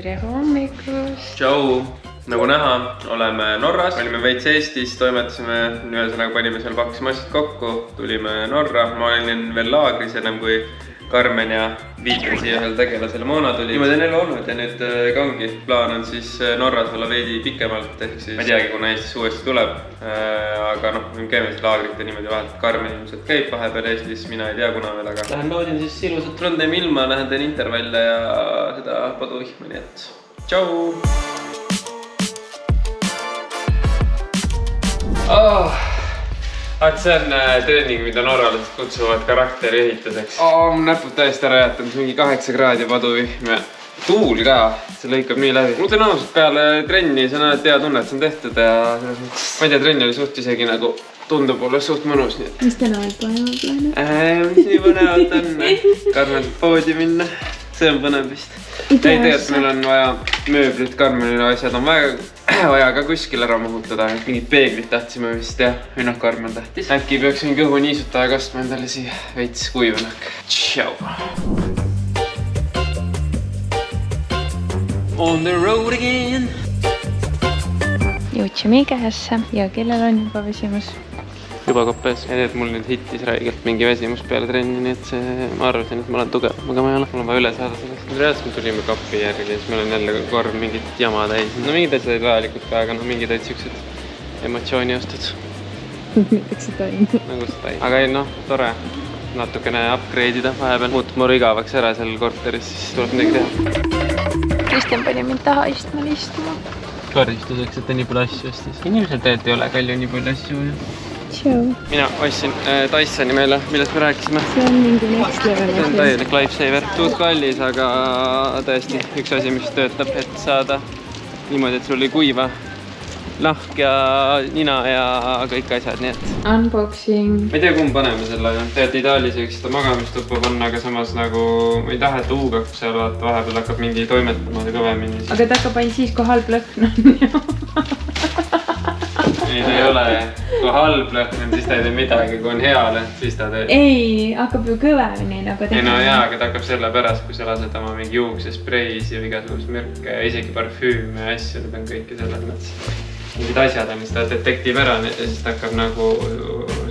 tere hommikust! Tšau! Nagu näha, oleme Norras, olime veits Eestis, toimetasime, ühesõnaga panime seal 2 massid kokku, tulime Norra. Ma olin veel laagris ennem kui Karmen ja Viiken siia ühel tegelasele Moona tuli. Niimoodi on elu olnud ja nüüd ka ongi. Plaan on siis Norras olla veidi pikemalt, ehk siis ma ei teagi, kuna Eestis uuesti tuleb. Aga noh, me käime siis laagrit ja niimoodi vahelt. Karmen ilmselt käib vahepeal Eestis, mina ei tea kuna veel, aga lähen naudin siis ilusat Trondheimi ilma, lähen teen intervalle ja seda paduvihma, nii et tšau! See on treening, mida norralased kutsuvad karakteri ehituseks. Mu näpud täiesti ära jätanud, mingi 8 kraadi paduvihm ja tuul ka, see lõikab nii läbi. Ma ütlen ausalt, peale trenni sa näed hea tunne, et see on tehtud ja ma ei tea, trenni oli suht isegi nagu tundub olla suht mõnus. Mis täna veel põnevad plaane? Mis nii põnevad on? Karmen poodi minna, see on põnev vist. Ei tegelikult meil on vaja mööblit, Karmenile asjad on vaja ka kuskil ära mahutada. Mingid peeglid tahtsime vist ja noh, Karmen tahtis. Äkki peaks mingi õhuniisutaja kastma endale siia veits kuivanak. Tšau! On the road again! Jõudsime IKEA-sse ja kellel on juba väsimus? Juba koppes. Ja need mul nüüd hittis räigelt mingi väsimus peale trenni, nii et ma arvasin, et ma olen tugevam, aga ma ei ole. Mul on vaja üle saada sellest. Reaalselt me tulime kappi järgi ja siis meil on jälle korv mingit jama täis. No mingid asjad olid vajalikud ka, aga mingid olid siuksed emotsiooni ostud. Midagi seda ainult. Nagu seda ei. Aga ei tore. Natukene upgrade'ida vahepeal. Muutub mul igavaks ära seal korteris, siis tuleb midagi teha. Kristjan pani mind taha istuma. Karistuseks, et ta nii palju asju ostis. Inimesel tegelikult ei ole kalju nii palju asju. Tšau. Mina ostsin Dysoni meile, millest me rääkisime. See on mingi next level. See on täielik lifesaver. Suht kallis, aga tõesti üks asi, mis töötab, et saada niimoodi, et sul ei kuiva nahk ja nina ja kõik asjad, nii et. Unboxing. Ma ei tea, kumb paneme selle. Tegelikult ideaalis võiks seda magamistuppa panna, aga samas nagu ma ei taha, et huugab seal vaata vahepeal hakkab mingi toimetama kõvemini. Aga ta hakkab ainult siis, kui halb lõhn on. Ei, ta ei ole. Kui halb lõhn on, siis ta ei tee midagi. Kui on hea lõhn, siis ta teeb. Ei, hakkab ju kõvemini nagu teha. Ei no jaa, aga ta hakkab selle pärast, kui sa lased oma mingi juuksespreis ja igasugust mürke ja isegi parfüüm ja asju, need on kõiki selles mõttes. Mingid asjad on, mis ta detektiib ära ja siis ta hakkab nagu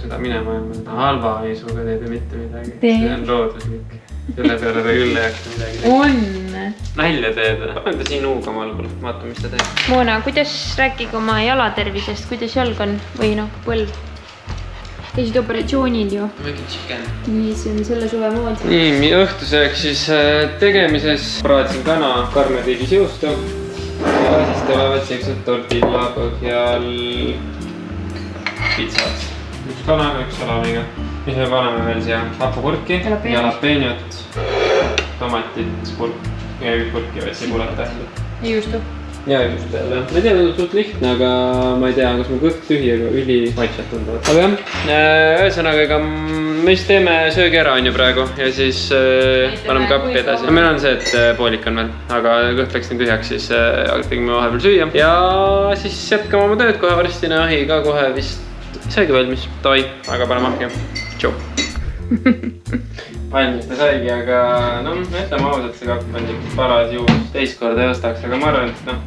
seda minema ja halva isuga teed ja mitte midagi. See on looduslik. Selle peale ta küll ei hakka midagi teha. On! Nalja teed. Panen ta siin huugama algul, vaata mis ta teeb. Moona, kuidas rääkige oma jalatervisest, kuidas jalg on või noh, põlv? Käisid operatsioonil ju. Mingi chicken. Nii, see on selle suve mood. Nii, õhtusööks siis tegemises. Praatsin kana, Karmen tegi siustu. Ja siis tulevad siuksed tortilla põhjal pitsad. Üks kanaga, üks salamiga. Mis me paneme veel siia? Hapukurki, jalapeeniot, tomatit, ja üks kurki või sibulat tähendab. Ja juustu. Ja juustu jälle. Ma ei tea, ta on suht lihtne, aga ma ei tea, kas mu kõht tühi, aga üli maitsed tunduvad. Aga jah, ühesõnaga, me just teeme söögi ära on ju praegu ja siis paneme kappi edasi. Meil on see, et poolik on veel, aga kõht läks nii tühjaks, siis tegime vahepeal süüa. Ja siis jätkame oma tööd kohe varsti, ahi ka kohe vist saigi valmis. Davai, aga paneme ahju. Tšau. Valmis ta saigi, aga no, ütleme ausalt, see kapp on siuks paras juhus. Teist korda ei ostaks, aga ma arvan, et noh,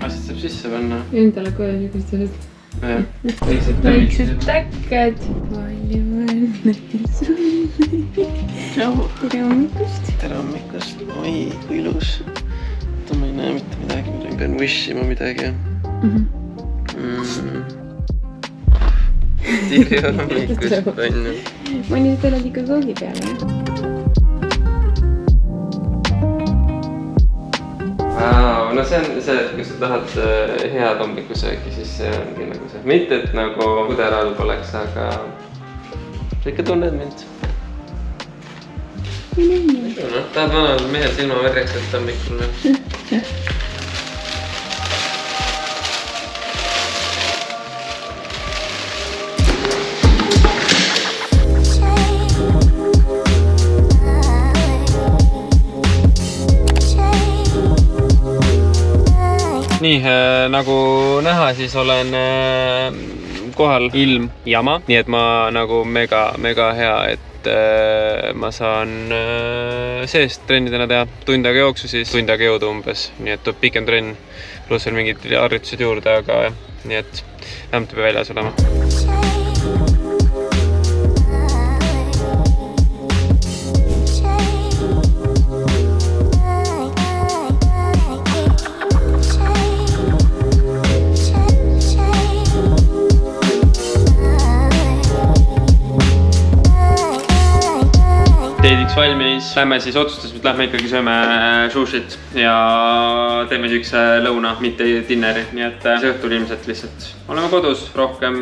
asjad saab sisse panna. Endale kohe niisugust sellest. Väiksed täkked. Palju õnne sulle. Tšau. Tere hommikust. Tere hommikust. Oi, kui ilus. Ma ei näe mitte midagi, ma pean wishima midagi. Tere hommikust, Annu. Ma nüüd oled ikka koogi peale. No see on see, et kui sa tahad head hommikusööki, siis see ongi nagu see. Mitte, et nagu puder all poleks, aga sa ikka tunned mind. Tahad vanad mehed silma verjaks, et hommikul veel? Nii, nagu näha, siis olen kohal ilm jama, nii et ma nagu mega hea, et et ma saan seest trennidena teha tund aega jooksu, siis tund aega jõudu umbes, nii et tuleb pikem trenn, pluss veel mingid harjutused juurde, aga jah, nii et vähemalt peab väljas olema. Teidiks valmis, lähme siis otsustasime, et lähme ikkagi sööme sushit ja teeme siukse lõuna, mitte dinneri, nii et see õhtul ilmselt lihtsalt oleme kodus rohkem.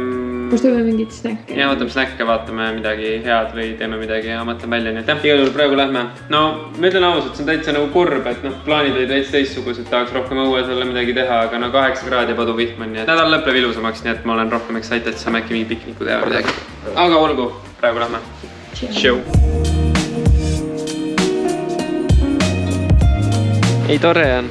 Kus teeme mingit snäkke? Ja võtame snäkke, vaatame midagi head või teeme midagi ja mõtleme välja, nii et jah, igal juhul praegu lähme. No, ma ütlen ausalt, see on täitsa nagu kurb, et plaanid olid veits teistsugused, tahaks rohkem õues olla midagi teha, aga no 8 kraadi padu vihma, nii et nädal lõpleb ilusamaks, nii et ma olen rohkem excited, saame äkki mingi pikniku teha midagi. Aga olgu, praegu lähme. Show. Ei, tore on.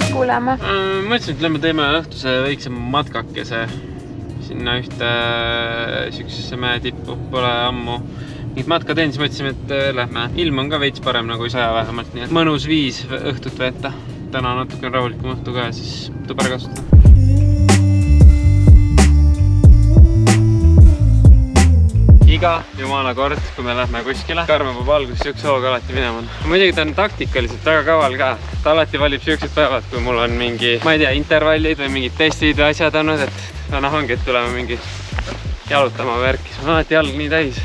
Kuuleme. Mõtlesin, et lähme teeme õhtuse väikse matkakese sinna ühte süksusesse mäe tippu. Pole ammu mingit matka teinud, siis mõtlesime, et lähme. Ilm on ka veits parem nagu saja vähemalt, nii et mõnus 5 õhtut veeta. Täna natuke rahulikum õhtu ka ja siis tuleb ära kasutada. Iga jumala kord, kui me lähme kuskile, Karme peab alguses siukse hooga alati minema. Muidugi ta on taktikaliselt väga kaval ka. Ta alati valib siuksed päevad, kui mul on mingi, ma ei tea, intervallid või mingid testid või asjad olnud, et ongi, et tuleme mingi jalutama värki. See on alati jalg nii täis.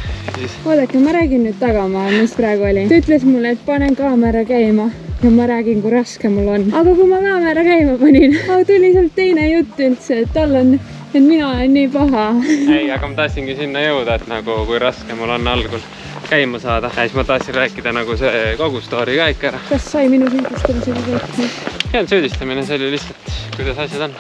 Oodake, ma räägin nüüd tagamaa, mis praegu oli. Ta ütles mulle, et panen kaamera käima ja ma räägin, kui raske mul on. Aga kui ma kaamera käima panin, tuli sealt teine jutt üldse, et tal on... Et mina olen nii paha. Ei, aga ma tahtsingi sinna jõuda, et nagu kui raske mul on algul käima saada. Ja siis ma tahtsin rääkida nagu see kogu story ka ikka ära. Kas sai minu süüdistamisega kõik? Ei olnud süüdistamine, see oli lihtsalt, kuidas asjad on.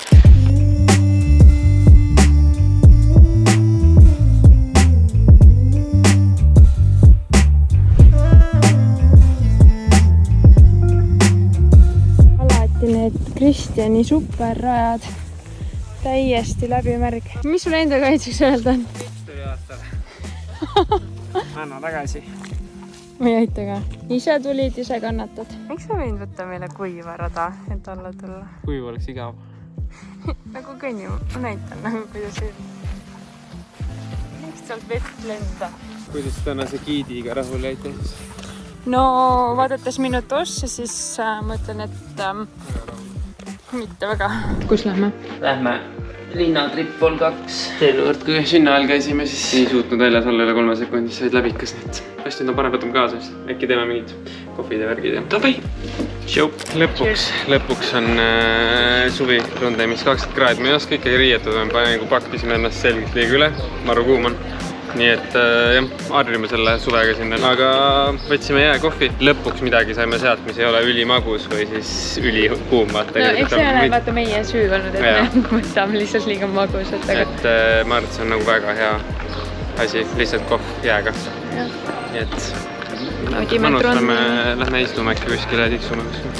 Alati need Kristjani superrajad. Täiesti läbimärg. Mis sul enda kaitseks öelda on? Tuli aastal. Anna tagasi. Ma ei aita ka. Ise tulid, ise kannatad. Miks sa võin võtta meile kuiva rada, et alla tulla? Kuiv oleks igav. Nagu kõnni, ma näitan nagu kuidas see... Miks sealt vett lenda? Kuidas tänase giidiga rahul jäid tehes? No, vaadates minu tosse, siis ma ütlen, et mitte väga. Kus lähme? Lähme linnatripp vol 2. Seeluvõrd, kui sinna all käisime, siis ei suutnud väljas olla üle 3 sekundis, said läbikas, nii et hästi nüüd on parem võtame kaasa, äkki teeme mingid kohvid ja värgid ja davai! Show! Lõpuks on suvi rundemis 20 kraadi, ma ei oska ikkagi riietud, ma pakkisin ennast selgelt liiga üle, maru kuum on. Nii et jah, harjime selle suvega sinna, aga võtsime jääkohvi. Lõpuks midagi saime sealt, mis ei ole ülimagus või siis ülikuum. No eks see ole vaata meie süü olnud, et me võtame lihtsalt liiga magusat. Et ma arvan, et see on nagu väga hea asi, lihtsalt kohv jääga. Nii et mõnus, lähme istume äkki kuskile ja tiksume kuskile.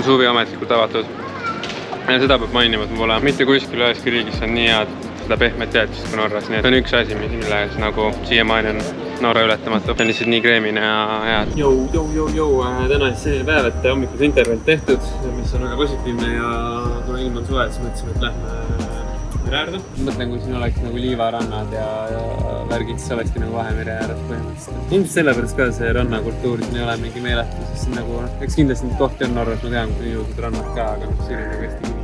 Suvi ametlikult avatud. Ja seda peab mainima, et ma pole mitte kuskil üheski riigis on nii head seda pehmet teadust kui Norras. Nii et on üks asi, milles nagu siiamaani on Norra ületamatu. See on lihtsalt nii kreemine ja head. Täna siis selline päev, et hommikus intervall tehtud, mis on väga positiivne ja kuna ilm on suve, siis mõtlesime, et lähme mere äärde. Mõtlen, kui siin oleks nagu liivarannad ja värgid, siis olekski nagu Vahemere ääres põhimõtteliselt. Ilmselt sellepärast ka see rannakultuur siin ei ole mingi meeletu, sest siin nagu, eks kindlasti neid kohti on Norras, ma tean, kui ilusad rannad ka, aga see oli nagu hästi kivi.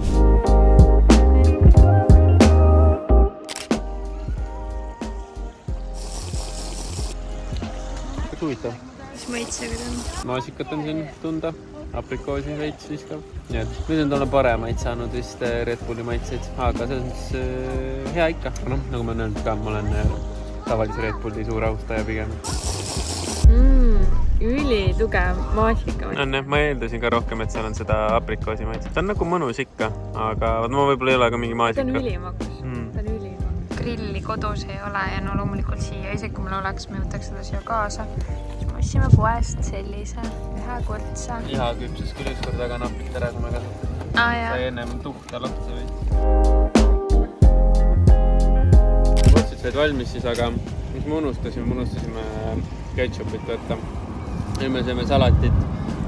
Huvitav. Mis maitsega ta on? Maasikat on siin tunda, aprikoosi veits viskab. Nii et nüüd on talle paremaid saanud vist Red Bulli maitseid, aga selles mõttes hea ikka. No, nagu ma olen öelnud ka, ma olen tavalise Red Bulli suur austaja pigem. ülitugev maasika. On jah, ma eeldasin ka rohkem, et seal on seda aprikoosi maitset. Ta on nagu mõnus ikka, aga ma võib-olla ei ole ka mingi maasika. Ta on ülimagus. Ta on ülimagus. Grilli kodus ei ole ja no loomulikult siia, isegi kui meil oleks, me võtaks seda siia kaasa. Me ostsime poest sellise ühe kurtsa. Liha küpses küll ükskord väga napilt ära, kui me kasutame. Sai ennem tuhta lapse või. Võtsid said valmis siis, aga mis me unustasime ketšupit võtta. Nüüd me sööme salatit,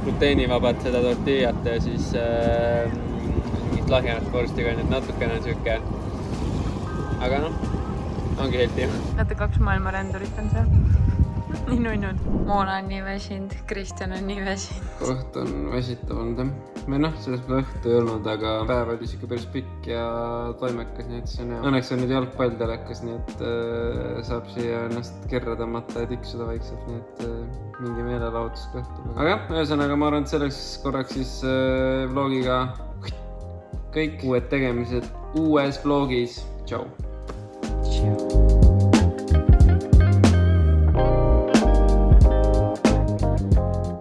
gluteenivabad seda tortillat ja siis mingit lahjenat korstiga, nii et natukene on sööke. Aga noh, ongi healthy. Näete, 2 maailmarendurit on seal. Nii nunnud. Moona on nii väsinud, Kristjan on nii väsinud. Õht on väsitav olnud. Või noh, selles mõttes õhtu ei olnud, aga päev oli siuke päris pikk ja toimekas, nii et see on hea. Õnneks on nüüd jalgpall telekas, nii et saab siia ennast kerra tõmmata ja tiksuda vaikselt, nii et mingi meelelahutus ka õhtul. Aga jah, ühesõnaga ma arvan, et selleks korraks siis vlogiga kõik uued tegemised uues vlogis. Tšau!